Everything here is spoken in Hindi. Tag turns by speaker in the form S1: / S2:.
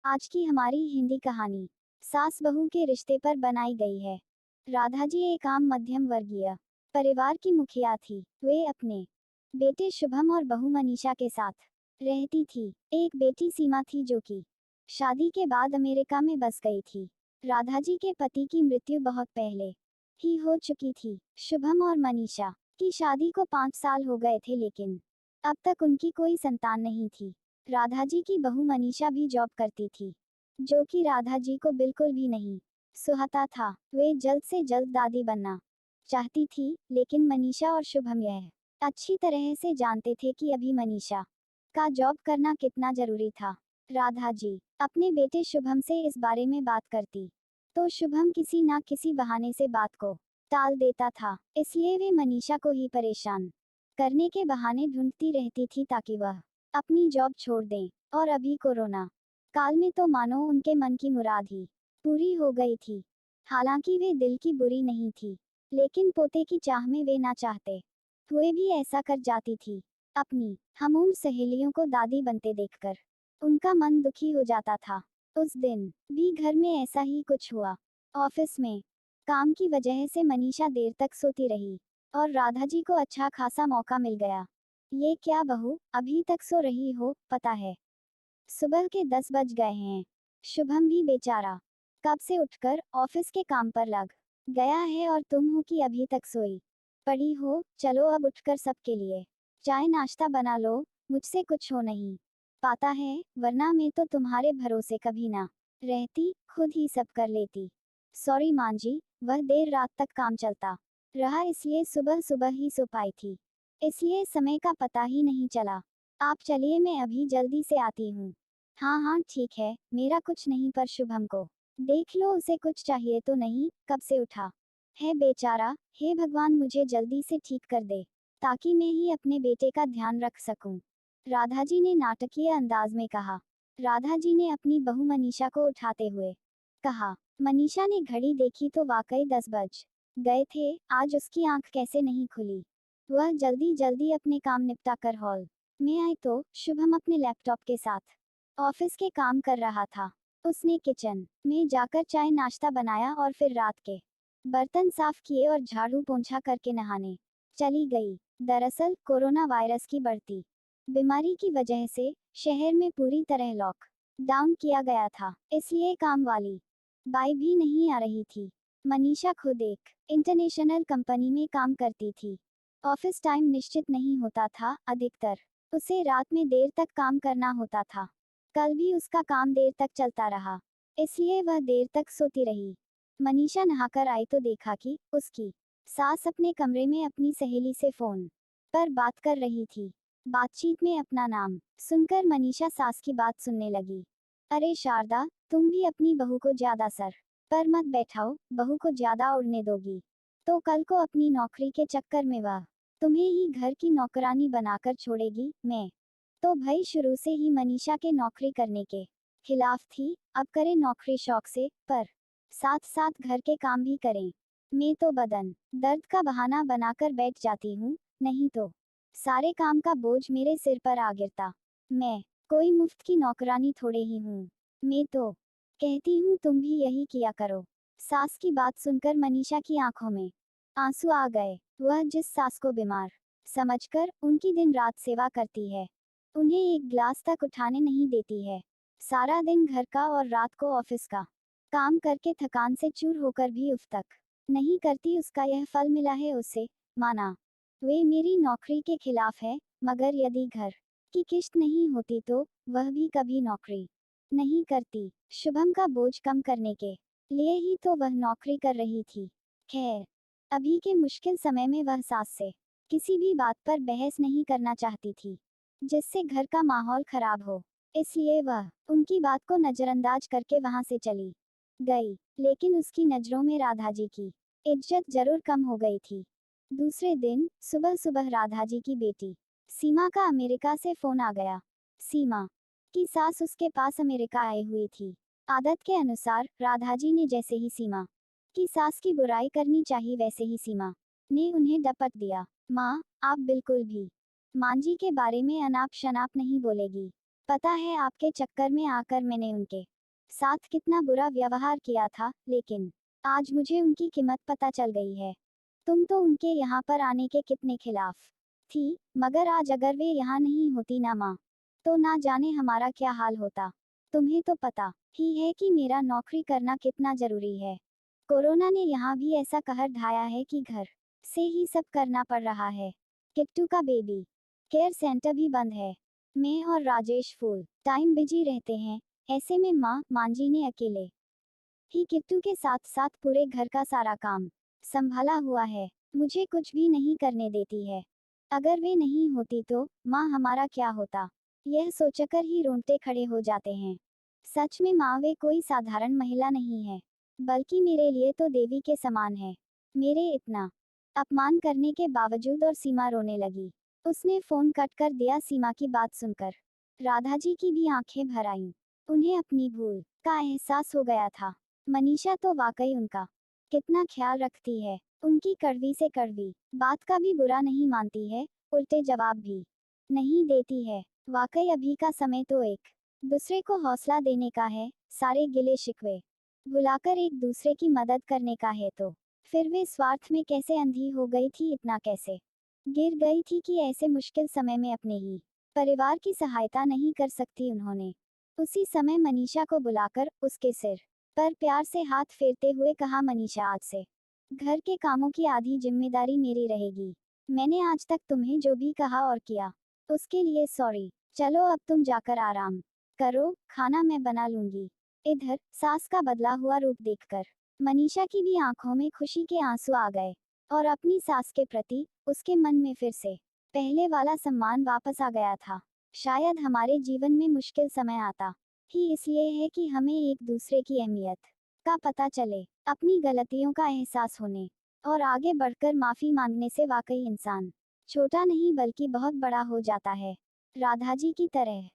S1: आज की हमारी हिंदी कहानी सास बहू के रिश्ते पर बनाई गई है। राधा जी एक आम मध्यम वर्गीय परिवार की मुखिया थी। वे अपने बेटे शुभम और बहू मनीषा के साथ रहती थी। एक बेटी सीमा थी जो कि शादी के बाद अमेरिका में बस गई थी। राधा जी के पति की मृत्यु बहुत पहले ही हो चुकी थी। शुभम और मनीषा की शादी को 5 साल हो गए थे, लेकिन अब तक उनकी कोई संतान नहीं थी। राधा जी की बहू मनीषा भी जॉब करती थी, जो कि राधा जी को बिल्कुल भी नहीं सुहाता था। वे जल्द से जल्द दादी बनना चाहती थी, लेकिन मनीषा और शुभम यह अच्छी तरह से जानते थे कि अभी मनीषा का जॉब करना कितना जरूरी था। राधा जी अपने बेटे शुभम से इस बारे में बात करती तो शुभम किसी ना किसी बहाने से बात को टाल देता था, इसलिए वे मनीषा को ही परेशान करने के बहाने ढूंढती रहती थी ताकि वह अपनी जॉब छोड़ दें। और अभी कोरोना काल में तो मानो उनके मन की मुराद ही पूरी हो गई थी। हालांकि वे दिल की बुरी नहीं थी, लेकिन पोते की चाह में वे ना चाहते हुए भी ऐसा कर जाती थी। अपनी हमउम्र सहेलियों को दादी बनते देखकर उनका मन दुखी हो जाता था। उस दिन भी घर में ऐसा ही कुछ हुआ। ऑफिस में काम की वजह से मनीषा देर तक सोती रही और राधा जी को अच्छा खासा मौका मिल गया। ये क्या बहू, अभी तक सो रही हो? पता है सुबह के 10 बज गए हैं। शुभम भी बेचारा कब से उठकर ऑफिस के काम पर लग गया है और तुम हो कि अभी तक सोई पड़ी हो। चलो अब उठकर सबके लिए चाय नाश्ता बना लो। मुझसे कुछ हो नहीं पाता है, वरना मैं तो तुम्हारे भरोसे कभी ना रहती, खुद ही सब कर लेती। सॉरी मां जी, वह देर रात तक काम चलता रहा, इसलिए सुबह सुबह ही सो पाई थी, इसलिए समय का पता ही नहीं चला। आप चलिए, मैं अभी जल्दी से आती हूँ। हाँ हाँ ठीक है, मेरा कुछ नहीं, पर शुभम को देख लो, उसे कुछ चाहिए तो नहीं? कब से उठा है बेचारा। हे भगवान, मुझे जल्दी से ठीक कर दे ताकि मैं ही अपने बेटे का ध्यान रख सकूं। राधा जी ने नाटकीय अंदाज में कहा। राधा जी ने अपनी बहू मनीषा को उठाते हुए कहा। मनीषा ने घड़ी देखी तो वाकई 10 बज गए थे। आज उसकी आंख कैसे नहीं खुली। वह जल्दी जल्दी अपने काम निपटा कर हॉल में आई तो शुभम अपने लैपटॉप के साथ ऑफिस के काम कर रहा था। उसने किचन में जाकर चाय नाश्ता बनाया और फिर रात के बर्तन साफ किए और झाड़ू पोंछा करके नहाने चली गई। दरअसल कोरोना वायरस की बढ़ती बीमारी की वजह से शहर में पूरी तरह लॉक डाउन किया गया था, इसलिए काम वाली बाई भी नहीं आ रही थी। मनीषा खुद एक इंटरनेशनल कंपनी में काम करती थी। ऑफिस टाइम निश्चित नहीं होता था, अधिकतर उसे रात में देर तक काम करना होता था। कल भी उसका काम देर तक चलता रहा, इसलिए वह देर तक सोती रही। मनीषा नहाकर आई तो देखा कि उसकी सास अपने कमरे में अपनी सहेली से फोन पर बात कर रही थी। बातचीत में अपना नाम सुनकर मनीषा सास की बात सुनने लगी। अरे शारदा, तुम भी अपनी बहू को ज्यादा सर पर मत बैठाओ, बहू को ज्यादा उड़ने दोगी तो कल को अपनी नौकरी के चक्कर में वह तुम्हें ही घर की नौकरानी बनाकर छोड़ेगी। मैं तो भाई शुरू से ही मनीषा के नौकरी करने के खिलाफ थी। अब करे नौकरी शौक से, पर साथ साथ घर के काम भी करें। मैं तो बदन दर्द का बहाना बनाकर बैठ जाती हूँ, नहीं तो सारे काम का बोझ मेरे सिर पर आ गिरता। मैं कोई मुफ्त की नौकरानी थोड़े ही हूँ। मैं तो कहती हूँ तुम भी यही किया करो। सास की बात सुनकर मनीषा की आंखों में आंसू आ गए। वह जिस सास को बीमार समझकर उनकी दिन रात सेवा करती है, उन्हें एक ग्लास तक उठाने नहीं देती है, सारा दिन घर का और रात को ऑफिस का काम करके थकान से चूर होकर भी उफ तक नहीं करती, उसका यह फल मिला है उसे। माना वे मेरी नौकरी के खिलाफ है, मगर यदि घर की किश्त नहीं होती तो वह भी कभी नौकरी नहीं करती। शुभम का बोझ कम करने के लिए ही तो वह नौकरी कर रही थी। खैर, अभी के मुश्किल समय में वह सास से किसी भी बात पर बहस नहीं करना चाहती थी जिससे घर का माहौल खराब हो, इसलिए वह उनकी बात को नजरअंदाज करके वहां से चली गई। लेकिन उसकी नजरों में राधा जी की इज्जत जरूर कम हो गई थी। दूसरे दिन सुबह सुबह राधा जी की बेटी सीमा का अमेरिका से फोन आ गया। सीमा की सास उसके पास अमेरिका आई हुई थी। आदत के अनुसार राधा जी ने जैसे ही सीमा की सास की बुराई करनी चाहिए, वैसे ही सीमा ने उन्हें डपट दिया। माँ, आप बिल्कुल भी मां जी के बारे में अनाप शनाप नहीं बोलेगी। पता है आपके चक्कर में आकर मैंने उनके साथ कितना बुरा व्यवहार किया था, लेकिन आज मुझे उनकी कीमत पता चल गई है। तुम तो उनके यहाँ पर आने के कितने खिलाफ थी, मगर आज अगर वे यहाँ नहीं होती ना माँ, तो ना जाने हमारा क्या हाल होता। तुम्हें तो पता ही है कि मेरा नौकरी करना कितना जरूरी है। कोरोना ने यहाँ भी ऐसा कहर ढाया है कि घर से ही सब करना पड़ रहा है। किट्टू का बेबी केयर सेंटर भी बंद है। मैं और राजेश फुल टाइम बिजी रहते हैं। ऐसे में माँ मांझी ने अकेले ही किट्टू के साथ साथ पूरे घर का सारा काम संभाला हुआ है। मुझे कुछ भी नहीं करने देती है। अगर वे नहीं होती तो माँ हमारा क्या होता, यह सोचकर ही रोंगटे खड़े हो जाते हैं। सच में माँ वे कोई साधारण महिला नहीं है, बल्कि मेरे लिए तो देवी के समान है। मेरे इतना अपमान करने के बावजूद और सीमा रोने लगी। उसने फोन कट कर दिया। सीमा की बात सुनकर राधा जी की भी आंखें भर आईं। उन्हें अपनी भूल का एहसास हो गया था। मनीषा तो वाकई उनका कितना ख्याल रखती है। उनकी कड़वी से कड़वी बात का भी बुरा नहीं मानती है, उल्टे जवाब भी नहीं देती है। वाकई अभी का समय तो एक दूसरे को हौसला देने का है, सारे गिले शिकवे बुलाकर एक दूसरे की मदद करने का है। तो फिर वे स्वार्थ में कैसे अंधी हो गई थी, इतना कैसे गिर गई थी कि ऐसे मुश्किल समय में अपने ही परिवार की सहायता नहीं कर सकती उन्होंने। उसी समय मनीषा को बुलाकर उसके सिर पर प्यार से हाथ फेरते हुए कहा, मनीषा आज से घर के कामों की आधी जिम्मेदारी मेरी रहेगी। मैंने आज तक तुम्हें जो भी कहा और किया उसके लिए सॉरी। चलो अब तुम जाकर आराम करो, खाना मैं बना लूंगी। इधर सास का बदला हुआ रूप देखकर मनीषा की भी आंखों में खुशी के आंसू आ गए और अपनी सास के प्रति उसके मन में फिर से पहले वाला सम्मान वापस आ गया था। शायद हमारे जीवन में मुश्किल समय आता ही इसलिए है कि हमें एक दूसरे की अहमियत का पता चले, अपनी गलतियों का एहसास होने और आगे बढ़कर माफी मांगने से वाकई इंसान छोटा नहीं बल्कि बहुत बड़ा हो जाता है, राधा जी की तरह।